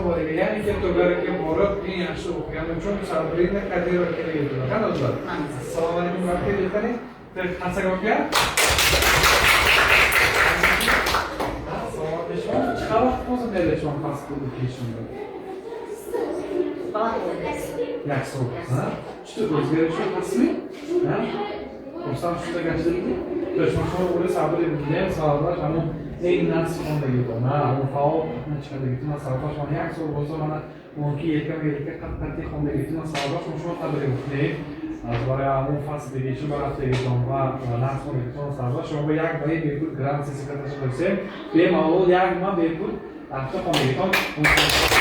boriga, ya'ni ketuvlarga borib, eng yaxshi o'qigani uchun Sabrina Kadirova kerak edi. Qani o'zlar? Assalomu alaykum, rahmat qani. Qanchaga o'qigan? Chiqar vaqt o'zim belashman pasportni kiyishimda. Yaxshi bo'ldi. Ha? Juda o'zgarish rasmiy. Ha? Xursand shunday gashtirdi. Toshmaxon o'ri Sabrina bilan savollash, ammo eng nasib qondagi ekan. Ha, u faol chiqadagi tuma savollash mana yaxshi bo'lsa mana unki yelka qattiq qondagi tuma savollash shu qadar o'qiydi. Azbara un fasligi shu haftaga tomga nasibga to'g'ri savollash, shunga yak bay bepul grant sertifikati bo'lsa, bemalol yakma bepul avto qo'mitaga